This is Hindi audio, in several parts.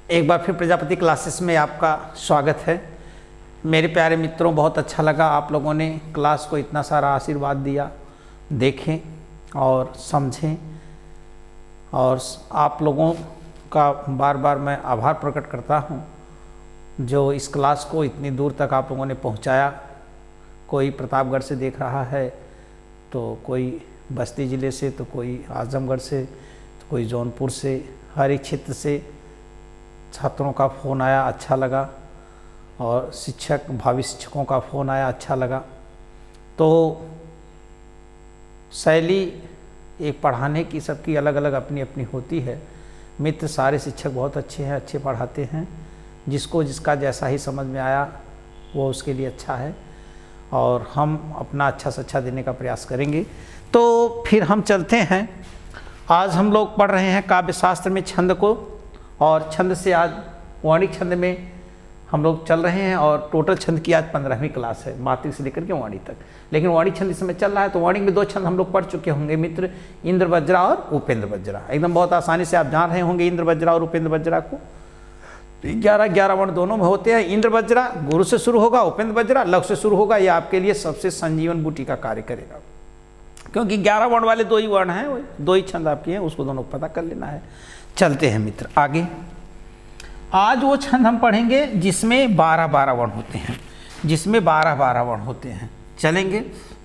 एक बार फिर प्रजापति क्लासेस में आपका स्वागत है। मेरे प्यारे मित्रों, बहुत अच्छा लगा आप लोगों ने क्लास को इतना सारा आशीर्वाद दिया। देखें और समझें, और आप लोगों का बार बार मैं आभार प्रकट करता हूं जो इस क्लास को इतनी दूर तक आप लोगों ने पहुंचाया। कोई प्रतापगढ़ से देख रहा है, तो कोई बस्ती ज़िले से, तो कोई आजमगढ़ से, तो कोई जौनपुर से, हर एक क्षेत्र से छात्रों का फ़ोन आया, अच्छा लगा। और शिक्षक, भावी शिक्षकों का फ़ोन आया, अच्छा लगा। तो शैली एक पढ़ाने की सबकी अलग अलग अपनी अपनी होती है। मित्र सारे शिक्षक बहुत अच्छे हैं, अच्छे पढ़ाते हैं। जिसको जिसका जैसा ही समझ में आया वो उसके लिए अच्छा है, और हम अपना अच्छा से अच्छा देने का प्रयास करेंगे। तो फिर हम चलते हैं। आज हम लोग पढ़ रहे हैं काव्य शास्त्र में छंद को, और छंद से आज वाणिक छंद में हम लोग चल रहे हैं। और टोटल छंद की आज 15वीं क्लास है, मात्रिक से लेकर के वाणी तक। लेकिन वाणिक छंद इस समय चल रहा है, तो वाणिक में 2 छंद हम लोग पढ़ चुके होंगे मित्र, इंद्र वज्रा और उपेंद्र वज्रा। एकदम बहुत आसानी से आप जान रहे होंगे इंद्र वज्रा और उपेंद्र वज्रा को। 11 वर्ण दोनों में होते हैं। इंद्र वज्रा गुरु से शुरू होगा, उपेंद्र वज्रा लघु से शुरू होगा। ये आपके लिए सबसे संजीवन बूटी का कार्य करेगा, क्योंकि 11 वर्ण वाले 2 ही वर्ण हैं, 2 ही छंद आपके हैं, उसको दोनों को पता कर लेना है। चलते हैं मित्र आगे। आज वो छंद हम पढ़ेंगे जिसमें 12 वर्ण होते हैं, जिसमें 12 वर्ण होते हैं। चलेंगे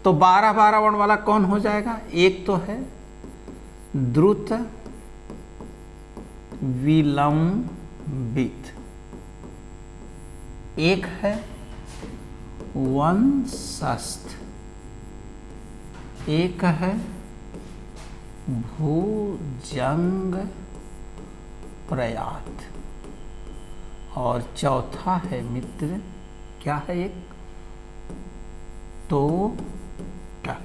तो 12 वर्ण वाला कौन हो जाएगा? एक तो है द्रुत विलंबित, एक है वंशस्थ, एक है भुजंग प्रयात, और चौथा है मित्र, क्या है? एक तोटक।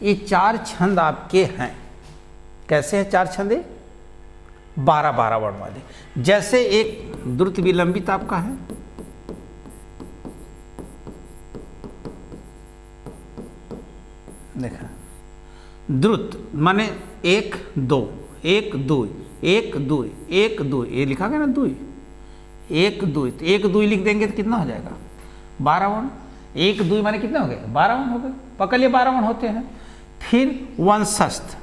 ये 4 छंद आपके हैं। कैसे हैं 4 छंद? 12 वर्ण वाले। जैसे एक द्रुत विलंबित आपका है, देखा, द्रुत माने 1 2 1 2 1 2 1 2, ये लिखा गया ना 2 1 2, तो 1 2 लिख देंगे तो कितना हो जाएगा? 12 वर्ण। 1 2 माने कितने हो गए? 12 वर्ण हो गए। पकड़ लिए 12 वर्ण होते हैं। फिर वंशस्थ,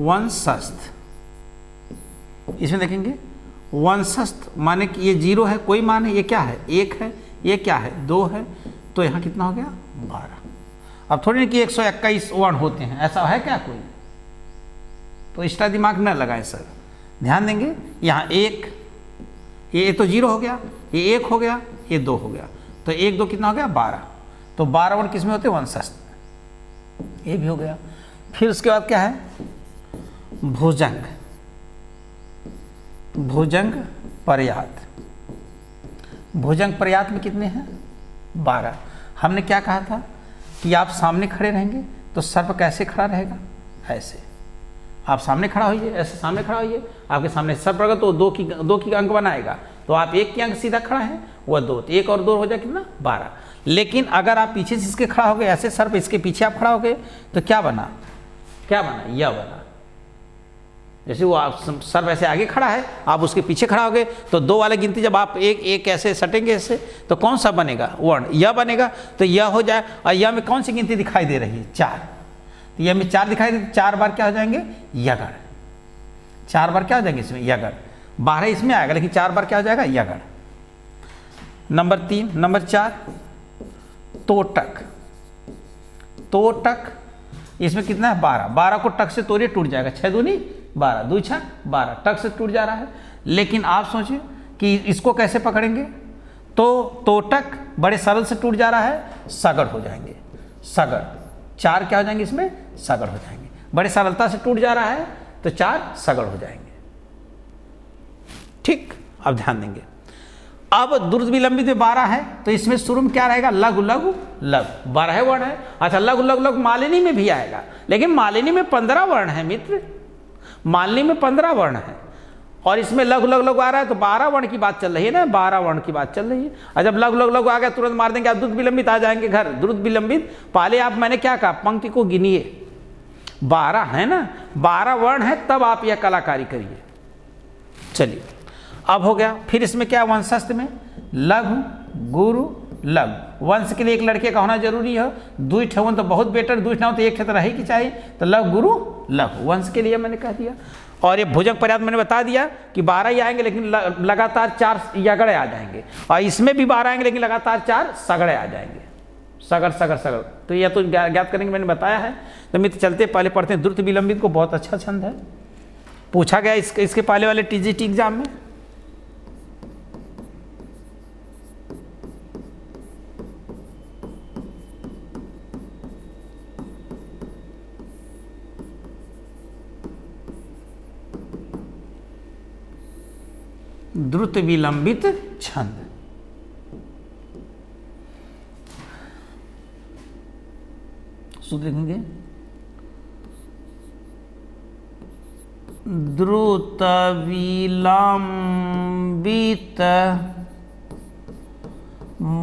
वंशस्थ इसमें देखेंगे वंशस्थ माने कि ये 0 है, कोई मान है, ये क्या है? 1 है, ये क्या है? 2 है, तो यहाँ कितना हो गया? 12। अब थोड़ी ना कि 121 वर्ण होते हैं, ऐसा है क्या कोई? तो इसका दिमाग न लगाएं सर, ध्यान देंगे। यहाँ 1, ये तो 0 हो गया, ये 1 हो गया, ये 2 हो गया, तो 1 2 कितना हो गया? 12। तो 12 वर्ण किस में होते हैं? वंशस्थ, ये भी हो गया। फिर उसके बाद क्या है? भुजंग, भुजंग पर्यात। भुजंग पर्यात में कितने हैं? 12। हमने क्या कहा था कि आप सामने खड़े रहेंगे तो सर्प कैसे खड़ा रहेगा? ऐसे आप सामने खड़ा होइए, ऐसे सामने खड़ा होइए, आपके सामने सर्प रहेगा तो 2 की अंक बनाएगा, तो आप 1 की अंक सीधा खड़ा है, वह 2, तो 1 और 2 हो जाए कितना? 12। लेकिन अगर आप पीछे से इसके खड़ा हो गए, ऐसे सर्प इसके पीछे आप खड़ा हो गए, तो क्या बना? क्या बना? यह बना। जैसे वो आप सर्प ऐसे आगे खड़ा है, आप उसके पीछे खड़ा हो गए, तो 2 वाले गिनती जब आप एक ऐसे सटेंगे ऐसे, तो कौन सा बनेगा? वर्ण यह बनेगा, तो यह हो जाए। और यह में कौन सी गिनती दिखाई दे रही है? 4। तो यह में 4 दिखाई दे, 4 बार क्या हो जाएंगे? यगड़। 4 बार क्या हो जाएंगे इसमें? यगड़। 12 इसमें आएगा, लेकिन 4 बार क्या हो जाएगा? यगड़। नंबर 3। नंबर 4 तोटक। तोटक इसमें कितना है? 12। 12 को टक से तोड़िए, टूट जाएगा। 6 दूनी 12, 2 6 12, टक से टूट जा रहा है। लेकिन आप सोचिए कि इसको कैसे पकड़ेंगे? तो तोटक बड़े सरल से टूट जा रहा है, सगड़ हो जाएंगे। सगड़ 4 क्या हो जाएंगे इसमें? सगड़ हो जाएंगे। बड़े सरलता से टूट जा रहा है, तो 4 सगड़ हो जाएंगे। ठीक, अब ध्यान देंगे। अब द्रुत विलंबित में 12 है, तो इसमें शुरू में क्या रहेगा? लघु लघु लघु, 12 वर्ण है। अच्छा, लघु लघु लघु मालिनी में भी आएगा, लेकिन मालिनी में 15 वर्ण है मित्र। मालिनी में 15 वर्ण है, और इसमें लघु लघु लघु आ रहा है, तो 12 वर्ण की बात चल रही है ना, 12 वर्ण की बात चल रही है। और जब लघु लघु लघु आ गया, तुरंत मार देंगे आप, द्रुत विलंबित आ जाएंगे घर। द्रुत विलंबित पहले आप, मैंने क्या कहा? पंक्ति को गिनिए, 12 है ना, 12 वर्ण है, तब आप यह कलाकारी करिए। चलिए अब हो गया। फिर इसमें क्या वंशस्थ में लघु गुरु लघु, वंश के लिए एक लड़के का होना जरूरी है। दुई ठेवन तो बहुत बेटर, दुई ना हो तो एक ठे तो रही की चाहिए, तो लघु गुरु लघु वंश के लिए मैंने कह दिया। और ये भुजंग पर्याप्त मैंने बता दिया कि 12 ही आएंगे लेकिन लगातार 4 यगड़े आ जाएंगे, और इसमें भी 12 आएंगे लेकिन लगातार 4 सगड़े आ जाएंगे, सगड़ सगड़ सगड़। तो यह तो ज्ञात करेंगे, मैंने बताया है। तो मित्र चलते पहले पढ़ते हैं। द्रुत विलंबित को बहुत अच्छा छंद है, पूछा गया इसके पहले वाले टीजीटी एग्जाम में। द्रुत विलंबित छंद, सूत्र लिखेंगे द्रुत विलंबित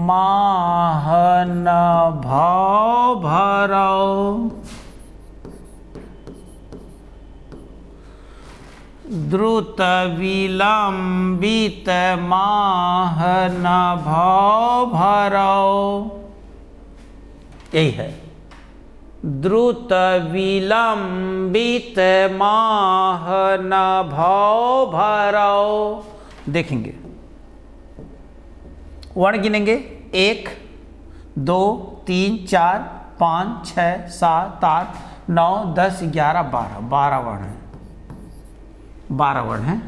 माहन भाव भरौ, द्रुत विलंबित माहन भाव भरौ, यही है। द्रुत विलंबित माहन भाव भरौ। देखेंगे वर्ण गिनेंगे 1 2 3 4 5 6 7 8 9 10 11 12, 12 वर्ण है, 12 वर्ण है।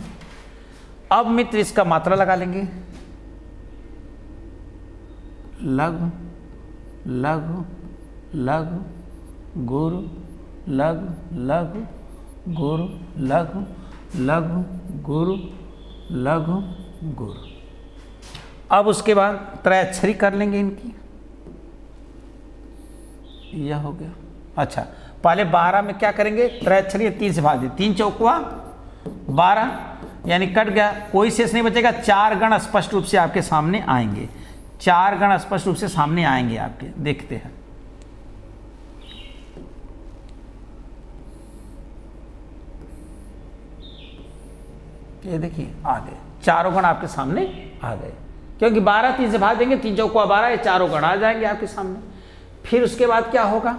अब मित्र इसका मात्रा लगा लेंगे। लघु लघु लघु गुरु लघु लघु गुरु लघु लघु गुरु लघु गुरु। अब उसके बाद त्रयाक्षरी कर लेंगे इनकी, यह हो गया। अच्छा पहले 12 में क्या करेंगे, त्रयाक्षरी 3 से भाग दे, 3 चौकुआ 12 यानी कट गया, कोई शेष नहीं बचेगा। 4 गण स्पष्ट रूप से आपके सामने आएंगे, 4 गण स्पष्ट रूप से सामने आएंगे आपके, देखते हैं। ये देखिए आ गए, चारों गण आपके सामने आ गए, क्योंकि 12 3 से भाग देंगे, 3 चौकुआ 12, ये चारों गण आ जाएंगे आपके सामने। फिर उसके बाद क्या होगा,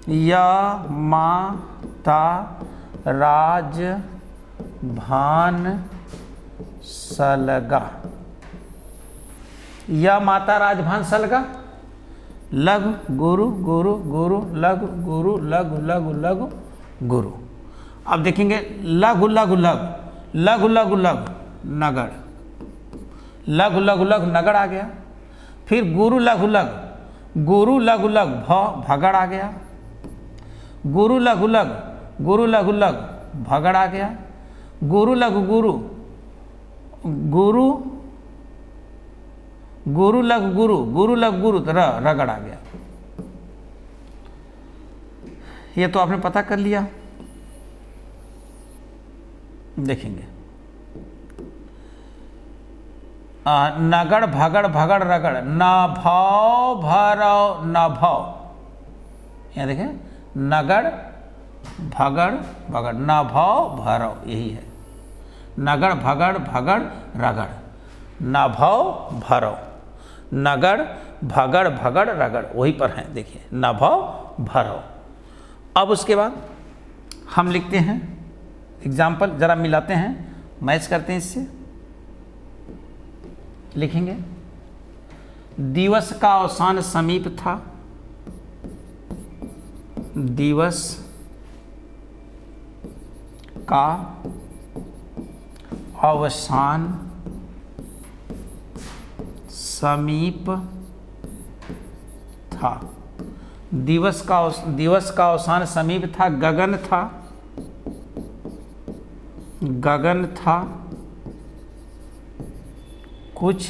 या माता राज भान सलगा, या माता राजभान सलगा, लघु गुरु गुरु गुरु लघु गुरु लघु लघु लघु गुरु। अब देखेंगे लघु लघु लघु लघु लघु लघु नगड़, लघु लघु लघु नगड़ आ गया। फिर गुरु लघु लघु गुरु लघु लघु भगड़ आ गया, गुरु लघु लघु गुरु लघु लघु भगड़ आ गया, गुरु लघु गुरु गुरु गुरु लघु गुरु गुरु लघु गुरु रगड़ आ गया। ये तो आपने पता कर लिया। देखेंगे नगड़ भगड़ भगड़ रगड़, न भाव भरौ न भाव, यहाँ देखें नगड़ भगड़ भगड़ न भाव भरौ, यही है। नगड़ भगड़ भगड़ रगड़, न भाव भरौ, नगड़ भगड़ भगड़ रगड़, वही पर है, देखिए न भाव भरौ। अब उसके बाद हम लिखते हैं एग्जाम्पल, जरा मिलाते हैं, मैच करते हैं इससे। लिखेंगे दिवस का अवसान समीप था, दिवस का अवसान समीप था, दिवस का अवसान समीप था, गगन था, गगन था, कुछ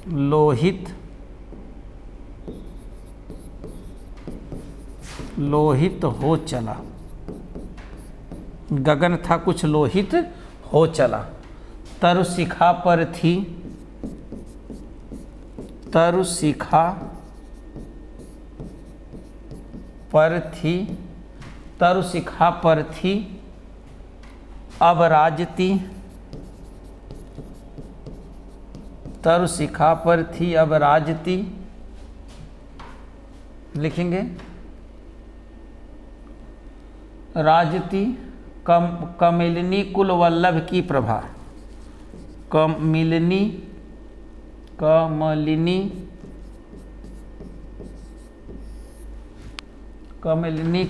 लोहित लोहित हो चला, गगन था कुछ लोहित हो चला। तरु शिखा पर थी, तरु शिखा पर थी, तरु शिखा पर थी अबराजती, तरु शिखा पर थी अबराजती, लिखेंगे राजती, कमिलनी कुल वल्लभ की प्रभा, कमलिनी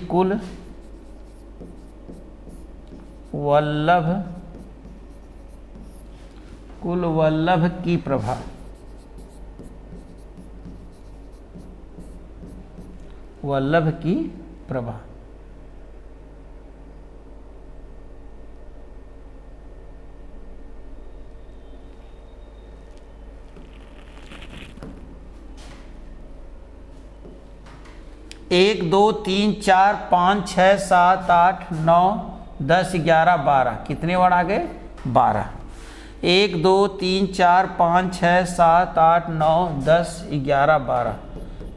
कुल वल्लभ की प्रभा, वल्लभ की प्रभा। एक दो तीन चार पाँच छः सात आठ नौ 10 11 12, कितने वर्ड आ गए? 12। 1 2 3 4 5 6 7 8 9 10 11 12,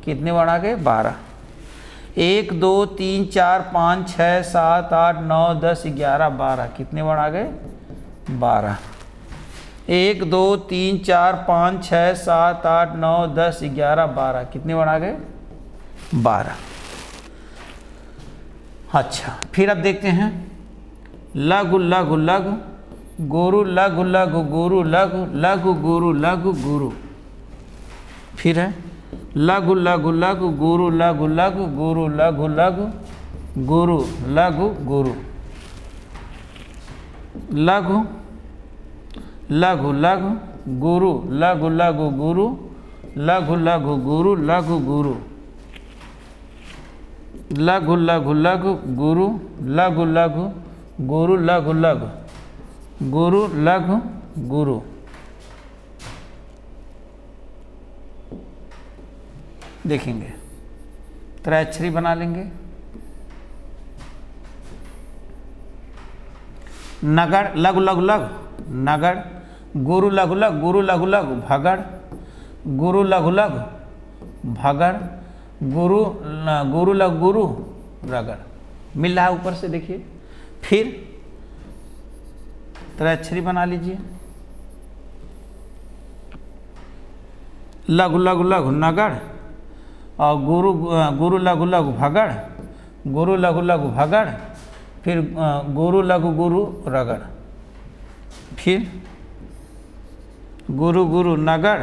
कितने वर्ड आ गए? 12। 1 2 3 4 5 6 7 8 9 10 11 12, कितने वर्ड आ गए? 12। 1 2 3 4 5 6 7 8 9 10 11 12, कितने वर्ड आ गए? 12। अच्छा, फिर अब देखते हैं लघु लघु लघु गुरु, लघु लघु गुरु, लघु लघु गुरु, लघु गुरु। फिर है लघु लघु लघु गुरु, लघु लघु गुरु, लघु लघु गुरु, लघु गुरु। लघु लघु लघु गुरु, लघु लघु गुरु, लघु लघु गुरु, लघु गुरु। लघु लघु लघु गुरु, लघु लघु गुरु, लघु लघु गुरु, लघु गुरु। देखेंगे त्रैक्षरी बना लेंगे। नगड़, लघु लघु लघु नगड़, गुरु लघु लघु गुरु, लघु लघु भगड़, गुरु लघु लघु भगड़, गुरु गुरु लघु गुरु रगड़। मिल रहा है ऊपर से, देखिए। फिर त्रैक्षरी बना लीजिए। लघु लघु लघु नगड़ और गुरु गुरु लघु लघु भगड़, गुरु लघु लघु भगड़, फिर गुरु लघु गुरु रगड़। फिर गुरु गुरु नगड़,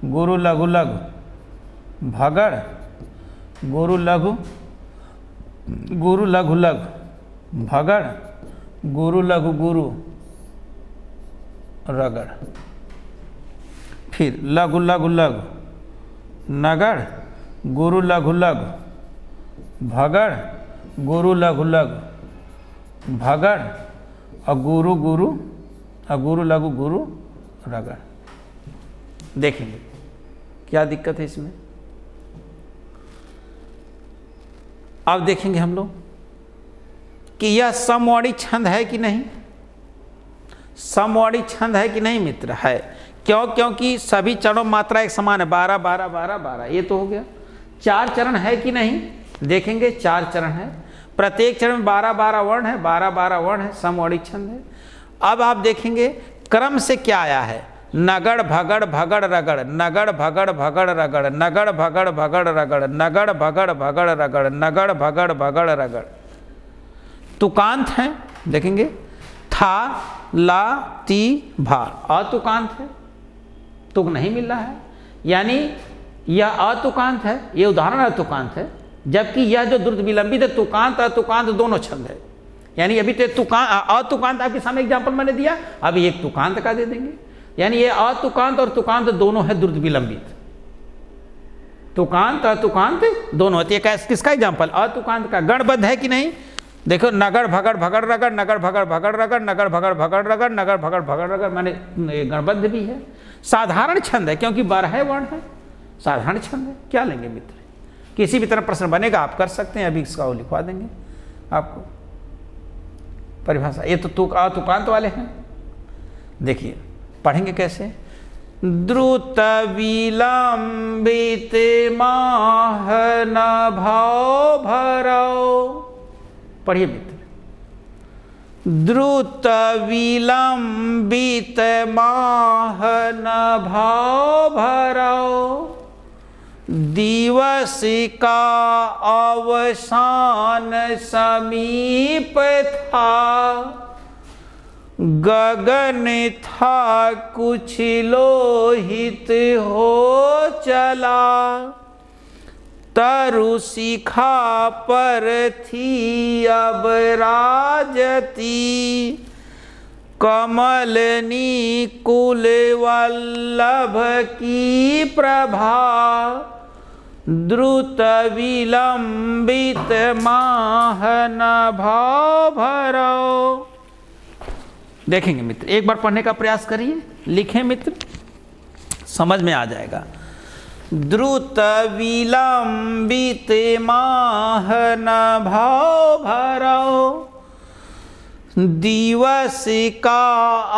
गुरु लघु लघु भगड़, गुरु लघु गुरु लघु लघु भगड़, गुरु लघु गुरु रगड़। फिर लघु लघु लघु नगड़, गुरु लघु लघु भगड़, गुरु लघु लघु भगड़ और गुरु गुरु और गुरु लघु गुरु रगड़। देखेंगे क्या दिक्कत है इसमें। अब देखेंगे हम लोग कि यह समवर्णी छंद है कि नहीं। समवर्णी छंद है कि नहीं मित्र? है। क्यों? क्योंकि सभी चरणों में मात्रा एक समान है, 12 12 12 12। ये तो हो गया। 4 चरण है कि नहीं? देखेंगे 4 चरण है, प्रत्येक चरण में 12 12 वर्ण है, 12 12 वर्ण है, समवर्णी छंद है। अब आप देखेंगे क्रम से क्या आया है। नगड़ भगड़ भगड़ रगड़, नगड़ भगड़ भगड़ रगड़, नगड़ भगड़ भगड़ रगड़, नगड़ भगड़ भगड़ रगड़, नगड़ भगड़ भगड़ रगड़। तुकांत है, देखेंगे था ला ती भा, अतुकांत है, तुक नहीं मिल रहा है, यानी यह अतुकांत है, यह उदाहरण अतुकांत है। जबकि यह जो द्रुत विलंबित है, तुकांत अतुकांत दोनों छंद है। यानी अभी तो अतुकांत आपके सामने एग्जाम्पल मैंने दिया, अभी एक तुकांत का दे देंगे। यानी ये अतुकांत और तुकांत दोनों है द्रुत विलंबित। तुकांत अतुकांत दोनों होती है। किसका एग्जाम्पल? अतुकांत का। गणबद्ध है कि नहीं? देखो नगड़ भगड़ भगड़ रगड़, नगड़ भगड़ भगड़ रगड़, नगड़ भगड़ भगड़ रगड़, नगड़ भगड़ भगड़ रगड़, माने गणबद्ध भी है। साधारण छंद है क्योंकि 12 वर्ण है, साधारण छंद है। क्या लेंगे मित्र? किसी भी तरह प्रश्न बनेगा आप कर सकते हैं, अभी इसका वो लिखवा देंगे आपको परिभाषा। ये तो अतुकांत वाले हैं। देखिए पढ़ेंगे कैसे। द्रुत विलंबित माह न भाव भरो। पढ़िए मित्र। द्रुत विलंबित माह न भाव भरो, दिवस का अवसान समीप था, गगन था कुछ लोहित हो चला, तरु शिखा पर थी अब राजती, कमलनी कुल वल्लभ की प्रभा, द्रुत विलंबित माह न भाव भरो। देखेंगे मित्र, एक बार पढ़ने का प्रयास करिए, लिखें मित्र, समझ में आ जाएगा। द्रुत विलंबित माह न भाव भरो, दिवस का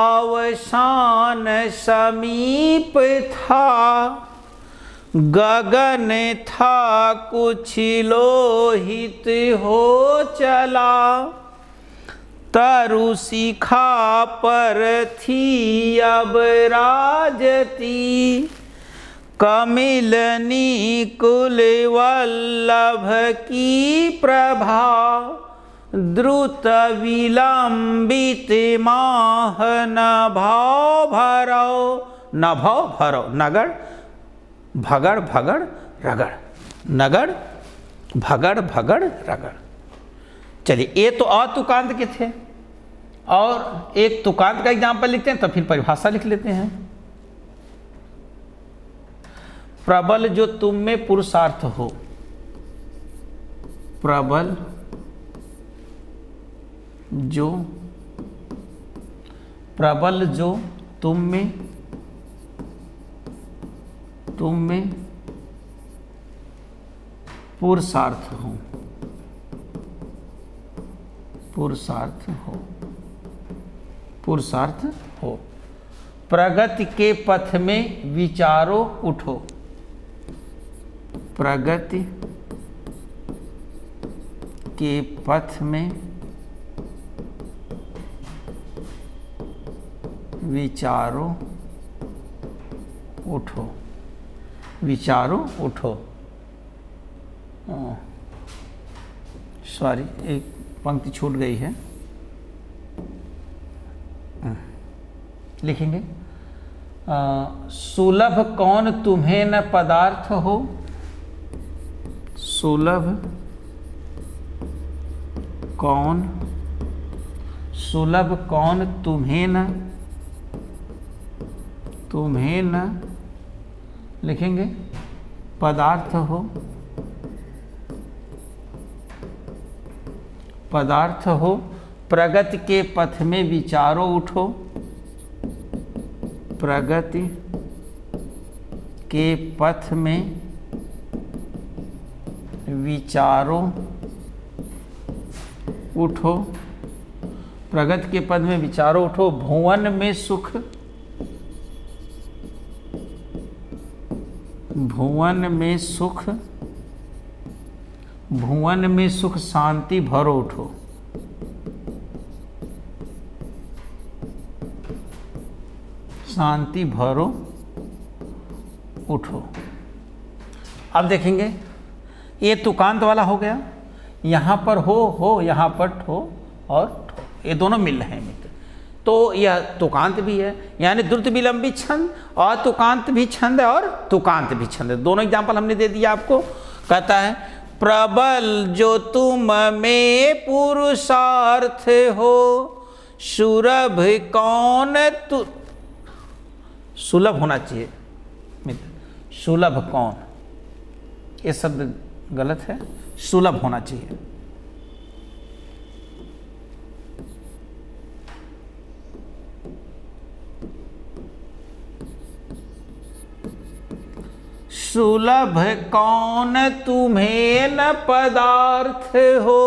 अवसान समीप था, गगन था कुछ लोहित हो चला, तरु शिखा पर थी अब राजती, कमिलनी कुल वल्लभ की प्रभा, द्रुत विलंबित माह न भाव भरो। न भाव भरो, नगड़ भगड़ भगड़ रगड़, नगड़ भगड़ भगड़ रगड़। चलिए, ये तो अतुकांत के थे, और एक तुकांत का एग्जाम्पल लिखते हैं, तब फिर परिभाषा लिख लेते हैं। प्रबल जो तुम में पुरुषार्थ हो, प्रबल जो तुम में पुरुषार्थ हो, प्रगति के पथ में विचारो उठो, प्रगति के पथ में विचारो उठो, सॉरी, एक पंक्ति छूट गई है, लिखेंगे। सुलभ कौन तुम्हें न पदार्थ हो, सुलभ कौन तुम्हें न लिखेंगे पदार्थ हो, प्रगति के पथ में विचारो उठो, प्रगति के पथ में विचारो उठो, प्रगति के पद में विचारो उठो, भुवन में सुख शांति भरो उठो, शांति भरो उठो। अब देखेंगे, ये तुकांत वाला हो गया, यहाँ पर हो, यहाँ पर ठो और ठो, ये दोनों मिल रहे हैं मित्र। तो यह तुकांत भी है, यानी द्रुत विलंबित छंद, और तुकांत भी छंद है और तुकांत भी छंद है। दोनों एग्जाम्पल हमने दे दिया आपको। कहता है, प्रबल जो तुम में पुरुषार्थ हो, सुलभ कौन तु, सुलभ होना चाहिए मित्र, सुलभ कौन, ये शब्द गलत है, सुलभ होना चाहिए। सुलभ कौन तुम्हें न पदार्थ हो,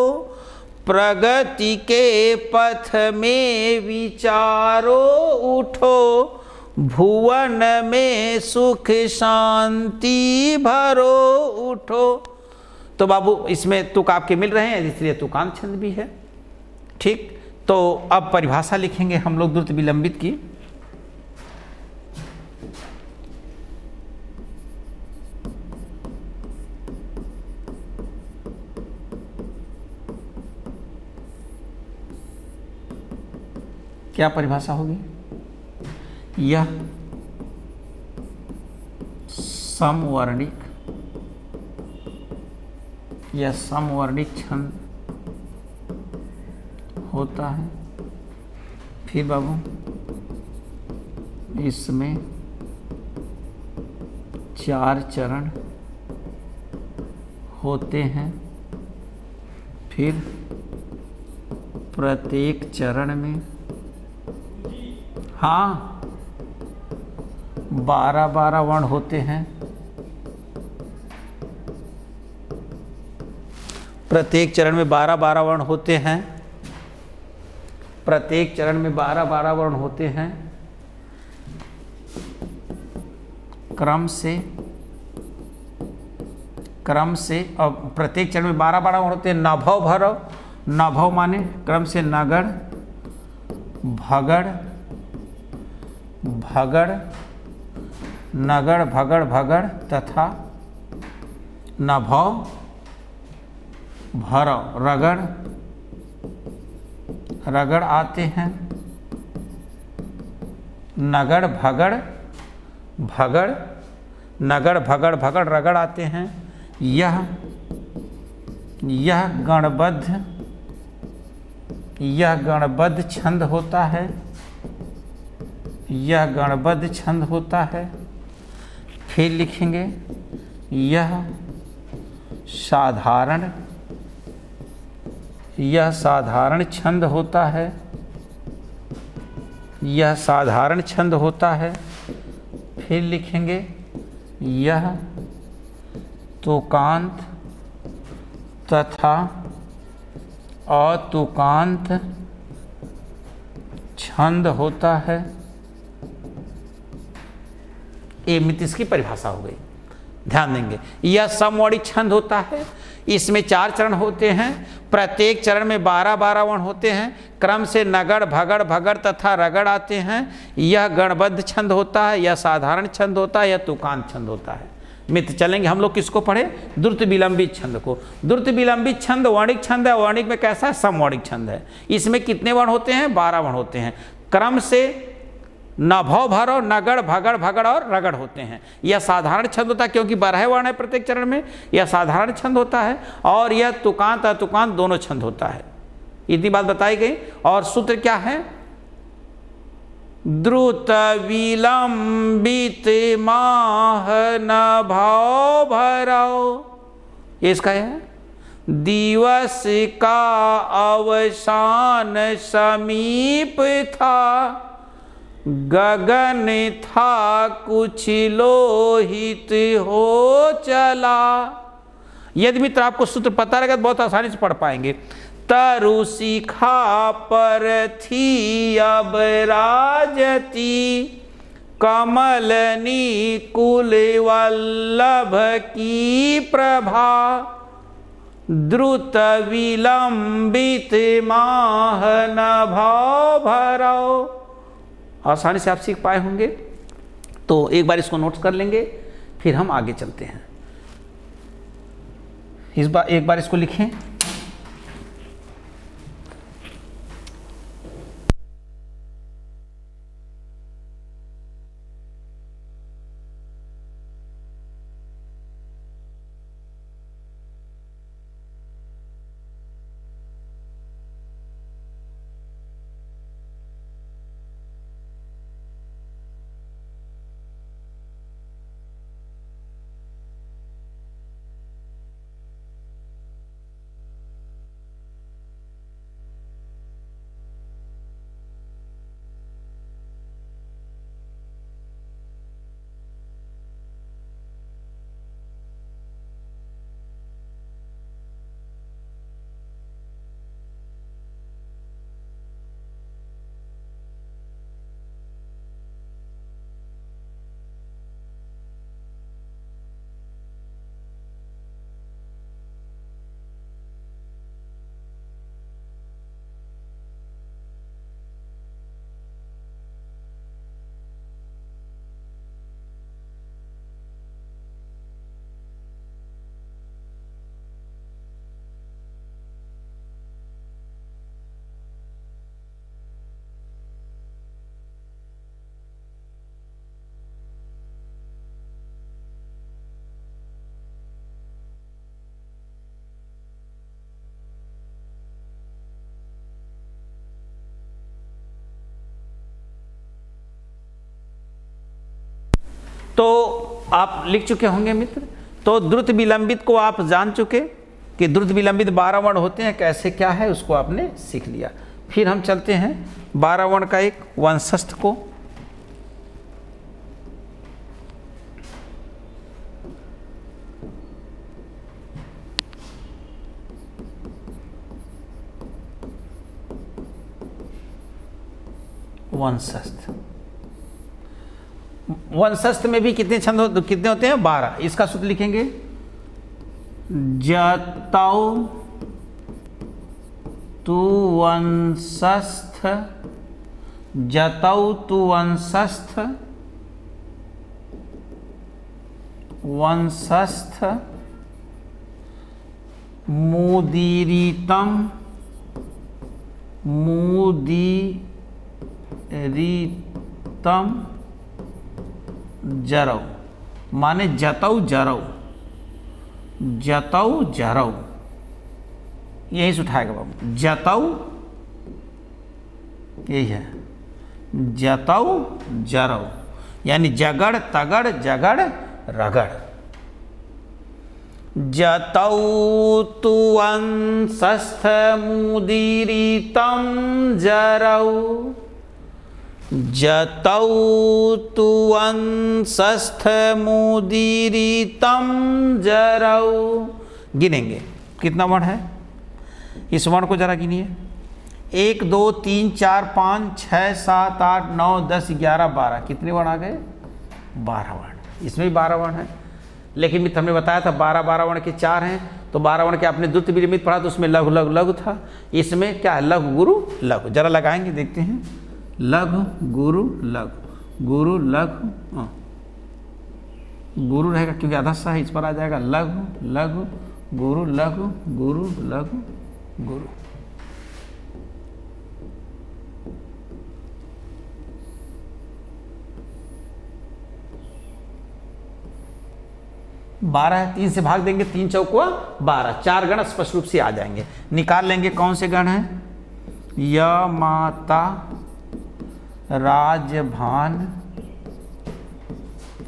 प्रगति के पथ में विचारो उठो, भुवन में सुख शांति भरो उठो। तो बाबू, इसमें तुक आपके मिल रहे हैं, इसलिए तुकांत छंद भी है। ठीक, तो अब परिभाषा लिखेंगे हम लोग द्रुत विलंबित की। क्या परिभाषा होगी? यह समवर्णिक या समवर्णिक छंद होता है। फिर बाबू इसमें 4 चरण होते हैं। फिर प्रत्येक चरण में 12 वर्ण होते हैं। प्रत्येक चरण में 12 वर्ण होते हैं। प्रत्येक चरण में 12 वर्ण होते हैं। क्रम से अब प्रत्येक चरण में 12 वर्ण होते हैं। नभव भरव, नभव माने क्रम से नगड़, भगड़, भगड़, नगड़, भगड़, भगड़ तथा नभव भरव, रगड़, रगड़ आते हैं। नगड़, भगड़, भगड़, नगड़, भगड़, भगड़, रगड़ आते हैं। यह गणबद्ध छंद होता है। यह गणबद्ध छंद होता है। फिर लिखेंगे यह साधारण छंद होता है। यह साधारण छंद होता है। फिर लिखेंगे यह तुकांत तथा अतुकांत छंद होता है। ये मित्र की परिभाषा हो गई। ध्यान देंगे, यह समवर्णिक छंद होता है। इसमें 4 चरण होते हैं। प्रत्येक चरण में 12 वर्ण होते हैं। क्रम से नगड़, भगड़, भगड़ तथा रगड़ आते हैं। यह गणबद्ध छंद होता है। यह साधारण छंद होता है। यह तुकांत छंद होता है। मित्र चलेंगे हम लोग किसको पढ़े? द्रुत विलंबित छंद को। द्रुत विलंबित छंद वर्णिक छंद है। वर्णिक में कैसा है? समवर्णिक छंद है। इसमें कितने वर्ण होते हैं? 12 वर्ण होते हैं। क्रम से नभव भरव, नगड़, भगड़, भगड़ और रगड़ होते हैं। यह साधारण छंद होता है क्योंकि 12 वर्ण है प्रत्येक चरण में। यह साधारण छंद होता है। और यह तुकांत अतुकांत दोनों छंद होता है। इतनी बात बताई गई। और सूत्र क्या है? द्रुत विलंबित माह नभव भरव, ये इसका है। दिवस का अवसान समीप था, गगन था कुछ लोहित हो चला। यदि मित्र आपको सूत्र पता रहेगा तो बहुत आसानी से पढ़ पाएंगे। तरु शिखा पर थी अब राजती, कमलनी कुल वल्लभ की प्रभा, द्रुत विलंबित माह नभव भरव। आसानी से आप सीख पाए होंगे। तो एक बार इसको नोट्स कर लेंगे, फिर हम आगे चलते हैं। एक बार इसको लिखें। तो आप लिख चुके होंगे मित्र। तो द्रुत विलंबित को आप जान चुके कि द्रुत विलंबित 12 वर्ण होते हैं, कैसे क्या है उसको आपने सीख लिया। फिर हम चलते हैं 12 वर्ण का एक वंशस्थ को। वंशस्थ, वंशस्थ में भी कितने छंद कितने होते हैं? 12। इसका सूत्र लिखेंगे जतौ तु वंशस्थ, जतौ तु वंशस्थ, वंशस्थ मुदीरितम, मुदीरितम जरौ, माने जतौ जरौ, जतौ जरौ, यही से उठाएगा बाबू। जतौ यही है, जतौ जरौ, यानी जगड़ तगड़ जगड़ रगड़। जतौ तु वंशस्थ मुदीरितम जरौ, जतौ तु वंशस्थ मुदीरितम जरौ। गिनेंगे कितना वर्ण है, इस वर्ण को जरा गिनिए। 1 2 3 4 5 6 7 8 9 10 11 12, कितने वर्ण आ गए? 12 वर्ण। इसमें भी 12 वर्ण है, लेकिन मित्र हमने बताया था 12 वर्ण के 4 हैं, तो 12 वर्ण के आपने द्रुत विलंबित पढ़ा तो उसमें लघु लघु लघु था। इसमें क्या है? लघु गुरु लघु। जरा लगाएंगे देखते हैं। लघु गुरु लघु, गुरु लघु, गुरु रहेगा क्योंकि आधा सा है, इस पर आ जाएगा लघु लघु गुरु लघु, गुरु लघु गुरु। बारह है, 3 से भाग देंगे, 3 चौकुआ 12, 4 गण स्पष्ट रूप से आ जाएंगे। निकाल लेंगे कौन से गण हैं? य माता राजभान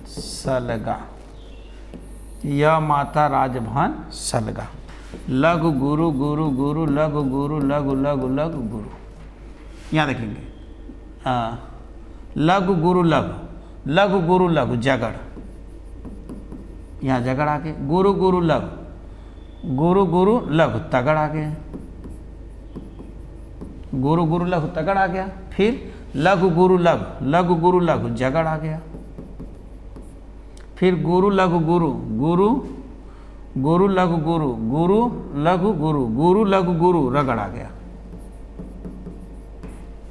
सलगा, य माता राजभान सलगा। लघु गुरु गुरु गुरु लघु गुरु लघु लघु लघु गुरु। यहाँ देखेंगे लघु गुरु लघु, लघु गुरु लघु जगड़, यहाँ जगड़ आ गए। गुरु गुरु लघु, गुरु गुरु लघु तगड़ आ गए, गुरु गुरु लघु तगड़ आ गया। फिर लघु गुरु लघु, लघु गुरु लघु जगड़ आ गया। फिर गुरु लघु गुरु, गुरु गुरु लघु गुरु, गुरु लघु गुरु, गुरु लघु गुरु रगड़ आ गया।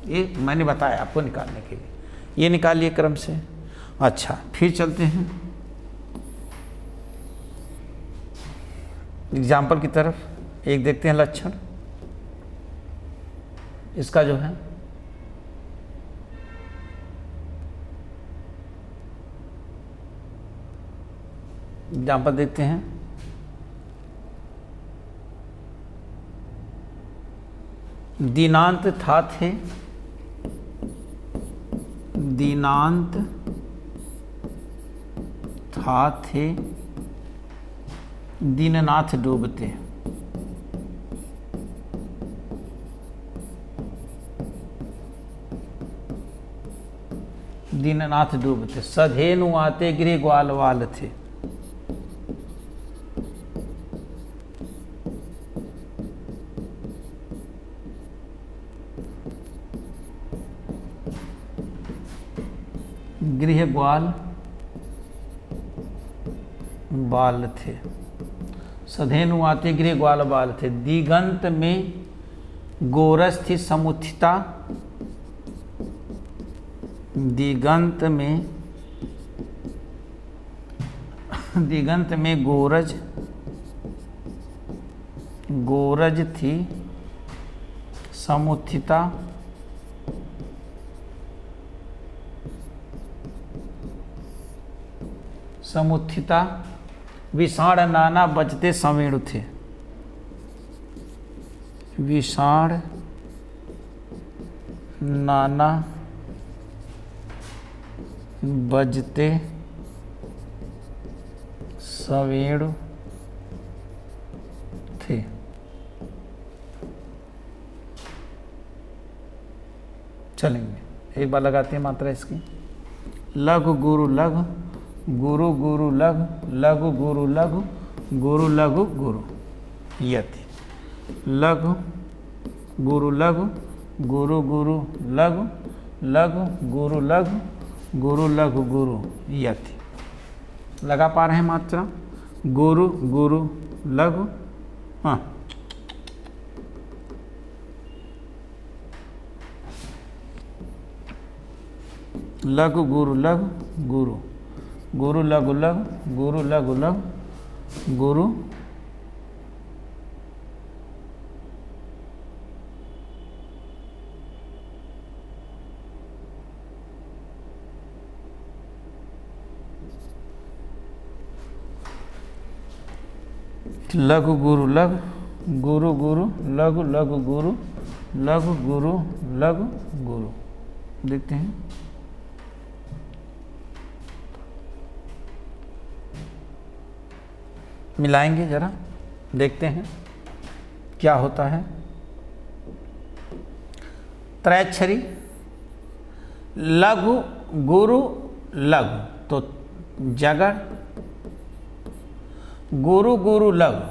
ये मैंने बताया आपको निकालने के लिए, ये निकालिए क्रम से। अच्छा, फिर चलते हैं एग्जाम्पल की तरफ। एक देखते हैं लक्षण इसका जो है। एग्जाम्पल देखते हैं। दिनांत था थे, दिनांत था थे, दीननाथ डूबते। दीननाथ डूबते। सधेनु आते गृह ग्वाल वाल थे। गृह ग्वाल बाल थे। सधेनु आते गृह ग्वाल बाल थे। दिगंत में गोरस थी समुत्थिता। दिगंत में गोरज थी समुत्थिता। समुत्थिता। विषाण नाना बजते सवेणु थे। विषाण नाना बजते सवेणु थे। चलेंगे, एक बार लगाते हैं मात्रा इसकी। लघु गुरु लघु, गुरु गुरु लघु, लघु गुरु लघु, गुरु लघु गुरु यति। लघु गुरु लघु, गुरु गुरु लघु, लघु गुरु लघु, गुरु लघु गुरु यति। लगा पा रहे हैं मात्रा? गुरु गुरु लघु, हाँ, लघु गुरु लघु, गुरु गुरु लघु लघु, गुरु लघु लघु, गुरु लघु गुरु लघु, गुरु गुरु लघु लघु गुरु, लघु गुरु लघु गुरु। देखते हैं, मिलाएंगे जरा, देखते हैं क्या होता है। त्रैक्षरी लघु गुरु लघु, तो जगड़, गुरु गुरु लघु,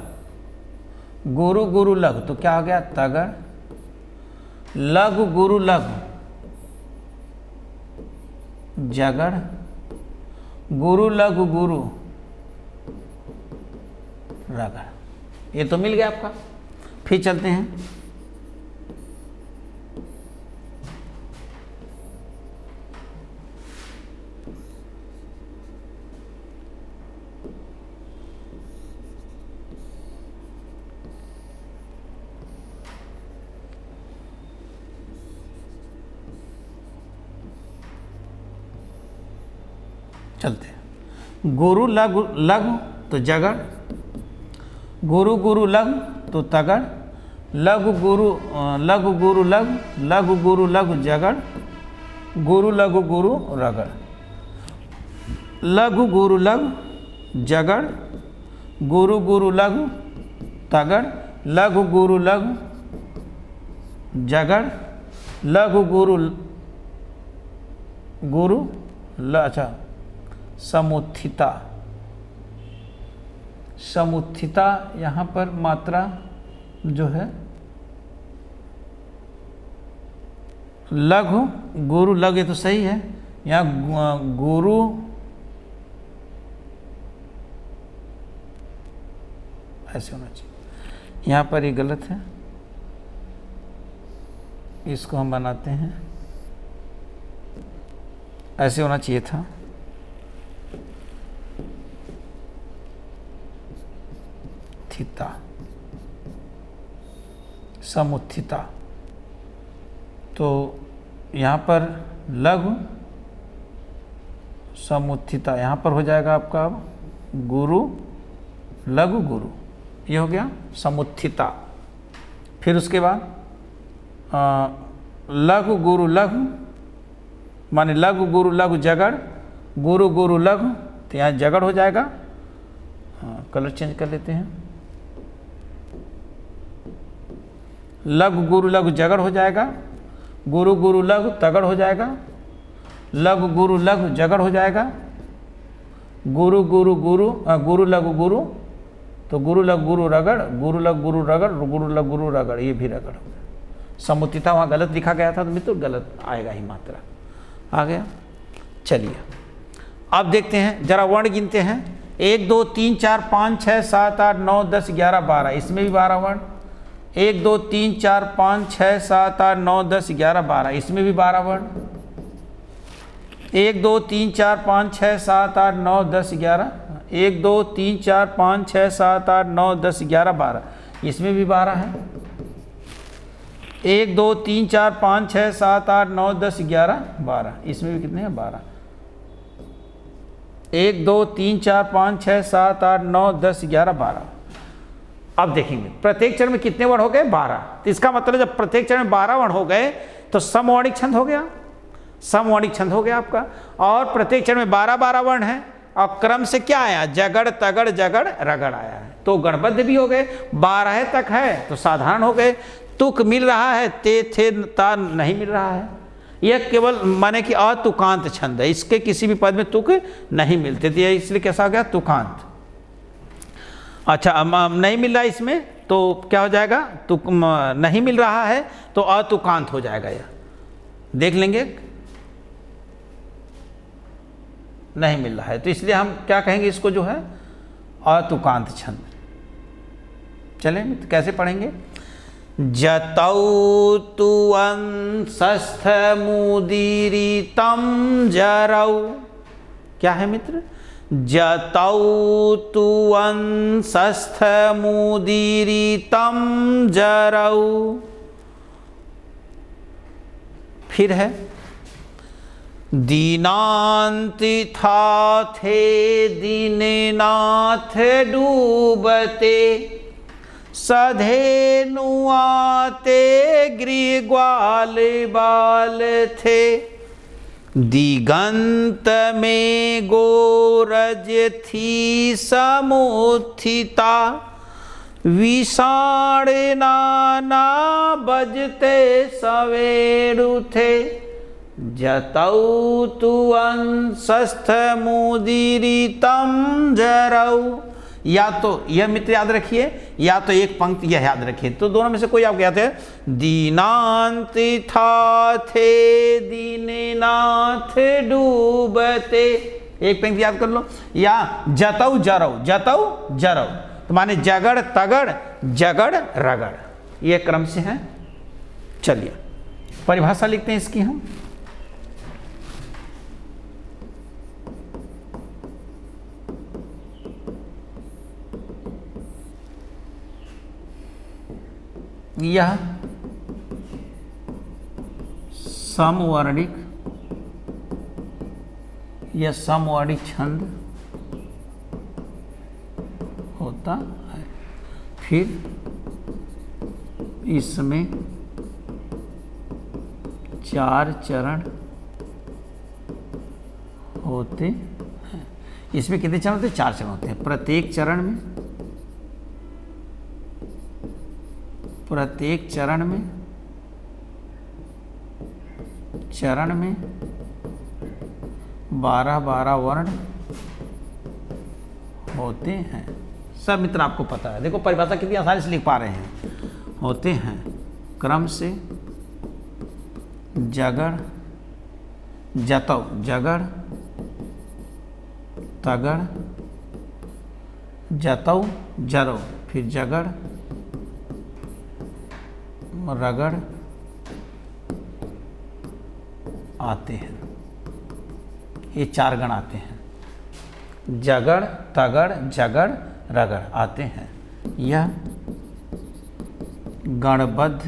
गुरु गुरु लघु, तो क्या हो गया? तगड़। लघु गुरु लघु, जगड़, गुरु लघु गुरु रगड़। ये तो मिल गया आपका। फिर चलते हैं, चलते हैं। गुरु लघु लघु, तो जगड़, गुरु गुरु लघु, तो तगड़, लघु गुरु लघु गुरु लघु, लघु गुरु लघु जगड़, गुरु लघु गुरु रगड़। लघु गुरु लघु जगड़, गुरु गुरु लघु तगड़, लघु गुरु लघु जगड़, लघु गुरु गुरु अच्छा समुत्थिता। समुत्थिता यहाँ पर मात्रा जो है लघु गुरु लघु, तो सही है। यहाँ गुरु ऐसे होना चाहिए, यहाँ पर ये गलत है, इसको हम बनाते हैं, ऐसे होना चाहिए था। थिता, समुत्थिता, तो यहाँ पर लघु समुत्थिता, यहाँ पर हो जाएगा आपका अब गुरु लघु गुरु, ये हो गया समुत्थिता। फिर उसके बाद लघु गुरु लघु, माने लघु गुरु लघु जगड़, गुरु गुरु लघु, तो यहाँ जगड़ हो जाएगा। कलर चेंज कर लेते हैं, लघु गुरु लघु जगड़ हो जाएगा, गुरु गुरु लघु तगड़ हो जाएगा, लघु गुरु लघु जगड़ हो जाएगा, गुरु गुरु गुरु गुरु लघु गुरु, तो गुरु लघु गुरु रगड़, गुरु लघु गुरु रगड़, गुरु लघु गुरु रगड़, ये भी रगड़ हो गया। समुत्थिता वहाँ गलत लिखा गया था, तो मित्र गलत आएगा ही, मात्रा आ गया। चलिए अब देखते हैं, जरा वर्ण गिनते हैं। 1 2 3 4 5 6 7 8 9 10 11 12, इसमें भी 12 वर्ण। 1 2 3 4 5 6 7 8 9 10 11 12, इसमें भी 12 वर्ण। 1 2 3 4 5 6 7 8 9 10 11, 1 2 3 4 5 6 7 8 9 10 11 12, इसमें भी 12 है। 1 2 3 4 5 6 7 8 9 10 11 12, इसमें भी कितने हैं? 12। 1 2 3 4 5 6 7 8 9 10 11 12। अब देखेंगे प्रत्येक चरण में कितने वर्ण हो गए? 12। तो इसका मतलब जब प्रत्येक चरण में 12 वर्ण हो गए तो समवर्णिक छंद हो गया, समवर्णिक छंद हो गया आपका। और प्रत्येक चरण में 12 12 वर्ण है, और क्रम से क्या आया, जगड़ तगड़ जगड़ रगड़ आया है, तो गणबद्ध भी हो गए। 12 तक है तो साधारण हो गए। तुक मिल रहा है, ते थे ता नहीं मिल रहा है। यह केवल माने कि अतुकांत छंद है, इसके किसी भी पद में तुक नहीं मिलते थे, इसलिए कैसा हो गया, तुकांत। अच्छा नहीं मिल रहा है इसमें तो क्या हो जाएगा, तुक नहीं मिल रहा है तो अतुकांत हो जाएगा। यह देख लेंगे, नहीं मिल रहा है तो इसलिए हम क्या कहेंगे, इसको जो है अतुकांत छंद। चलें मित्र, कैसे पढ़ेंगे, जतौ तुअंसस्थ मुदीरितम जरौ, क्या है मित्र, जतौ तुअंसस्थ मुदीरितम जरौ। फिर है दीनांति था थे दीननाथ डूबते, सधेनु आते गृह ग्वाल बाल थे, दिगंत में गोरज थी समुत्थिता, विषाण नाना बजते सवेरु थे, जतौ तुअंसस्थ मुदीरितम जरौ। या तो यह मित्र याद रखिए, या तो एक पंक्ति यह याद रखिए, तो दोनों में से कोई आप कहते हैं, दीनांत था थे दीननाथ डूबते, एक पंक्ति याद कर लो, या जतौ जरौ, जतौ जरौ तो माने जगड़ तगड़ जगड़ रगड़, ये क्रम से है। चलिए परिभाषा लिखते हैं इसकी हम, यह समवर्णिक, यह समवर्णिक छंद होता है। फिर इसमें 4 चरण होते हैं। इसमें कितने चरण होते हैं, 4 चरण होते हैं। प्रत्येक चरण में 12 वर्ण होते हैं। सब मित्र आपको पता है, देखो परिभाषा कितनी आसानी से लिख पा रहे हैं। होते हैं क्रम से जगड़ जतौ जगड़ तगड़ जतौ जरौ, फिर जगड़ रगड़ आते हैं। ये 4 गण आते हैं, जगड़ तगड़ जगड़ रगड़ आते हैं। यह गणबद्ध,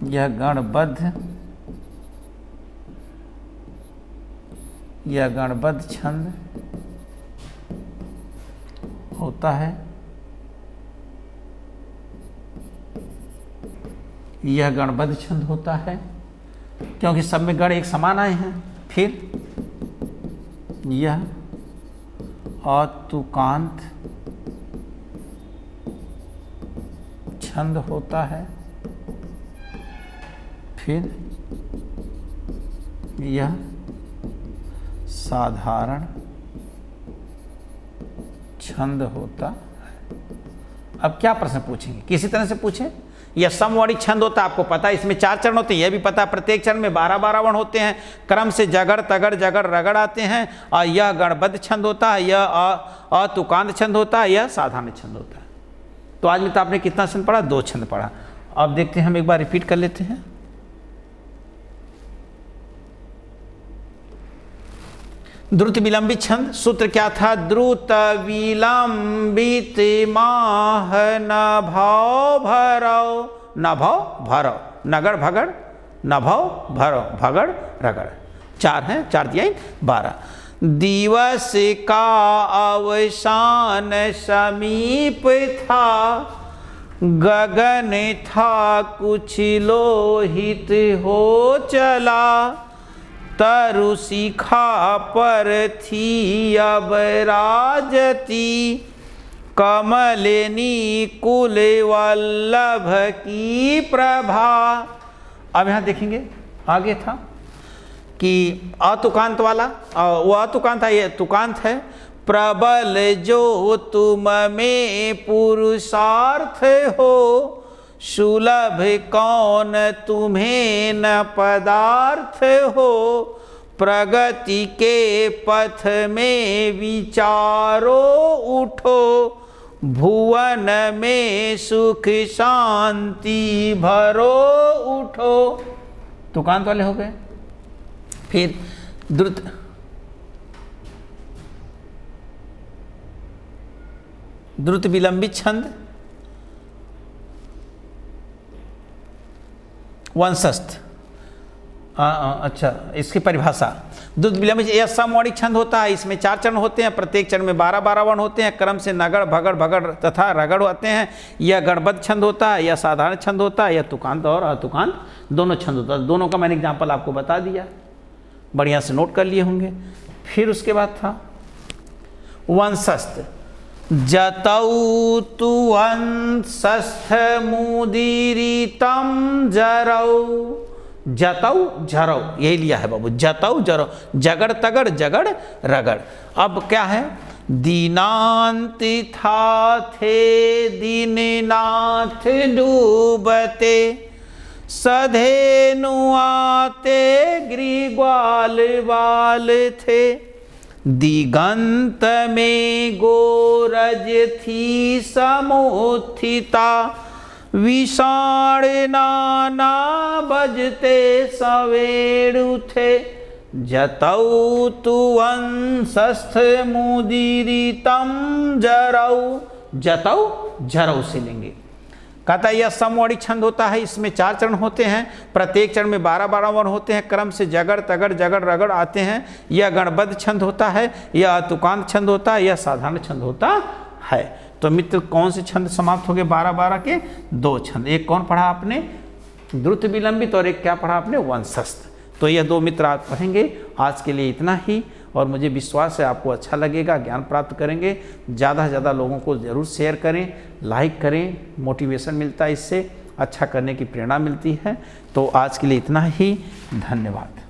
यह गणबद्ध, यह गणबद्ध छंद होता है। यह गणबद्ध छंद होता है क्योंकि सब में गण एक समान आए हैं। फिर यह अतुकांत छंद होता है। फिर यह साधारण छंद होता है। अब क्या प्रश्न पूछेंगे, किसी तरह से पूछें। यह समवर्णिक छंद होता है, आपको पता है इसमें 4 चरण होते हैं, यह भी पता है। प्रत्येक चरण में 12 वर्ण होते हैं, क्रम से जगड़ तगड़ जगड़ रगड़ आते हैं। और यह गणबद्ध छंद होता है, यह अतुकांत छंद होता है, यह साधारण छंद होता है। तो आज में तो आपने कितना छंद पढ़ा, 2 छंद पढ़ा। अब देखते हैं, हम एक बार रिपीट कर लेते हैं। द्रुत विलंबित छंद, सूत्र क्या था, द्रुत विलंबित माह नभौ भरौ, नभौ भरौ, नगड़ भगड़ नभौ भरौ भगड़ रगड़। 4 हैं, 4 दिया 12। दिवस का अवसान समीप था, गगन था कुछ लोहित हो चला, तरु शिखा पर थी अब राजती, कमलिनी कुल वल्लभ की प्रभा। अब यहाँ देखेंगे आगे था कि अतुकांत वाला, वो अतुकांत है, ये तुकांत है। प्रबल जो तुम में पुरुषार्थ हो, सुलभ कौन तुम्हें न पदार्थ हो, प्रगति के पथ में विचारो उठो, भुवन में सुख शांति भरो उठो। तुकांत वाले हो गए। फिर द्रुत विलंबित छंद, वंशस्थ। अच्छा, इसकी परिभाषा, द्रुत विलंबित यह समवर्णिक छंद होता है। इसमें 4 चरण होते हैं, प्रत्येक चरण में 12-12 वर्ण होते हैं। क्रम से नगड़, भगड़, भगड़ तथा रगड़ आते हैं। यह गणबद्ध छंद होता है, यह साधारण छंद होता है, यह तुकांत और अतुकांत दोनों छंद होता है। दोनों का मैंने एग्जाम्पल आपको बता दिया, बढ़िया से नोट कर लिए होंगे। फिर उसके बाद था वंशस्थ। जतौ तु वंशस्थ मुदीरितम जरौ, जतौ जरौ, यही लिया है बाबू, जतौ जरौ, जगड़ तगड़ जगड़ रगड़। अब क्या है, दीनांत था थे दीननाथ डूबते, सधेनु आते ग्रीग्वाल बाल थे, दिगंत में गोरज थी समुत्थिता, विषाण नाना बजते सवेर उठे, जतौ तु वंशस्थ मुदीरितम जरौ, जतौ जरौ से लेंगे। कहता है यह समवर्णिक छंद होता है। इसमें 4 चरण होते हैं, प्रत्येक चरण में 12-12 वर्ण होते हैं। क्रम से जगड़ तगड़ जगड़ रगड़ आते हैं। यह गणबद्ध छंद होता है, यह अतुकांत छंद होता है, यह साधारण छंद होता है। तो मित्र, कौन से छंद समाप्त हो गए? 12-12 के 2 छंद। एक कौन पढ़ा आपने? द्रुत विलंबित, और एक क्या पढ़ा आपने? वंशस्थ। तो यह 2 मित्र आप पढ़ेंगे। आज के लिए इतना ही, और मुझे विश्वास है आपको अच्छा लगेगा, ज्ञान प्राप्त करेंगे। ज़्यादा से ज़्यादा लोगों को ज़रूर शेयर करें, लाइक करें, मोटिवेशन मिलता है, इससे अच्छा करने की प्रेरणा मिलती है। तो आज के लिए इतना ही, धन्यवाद।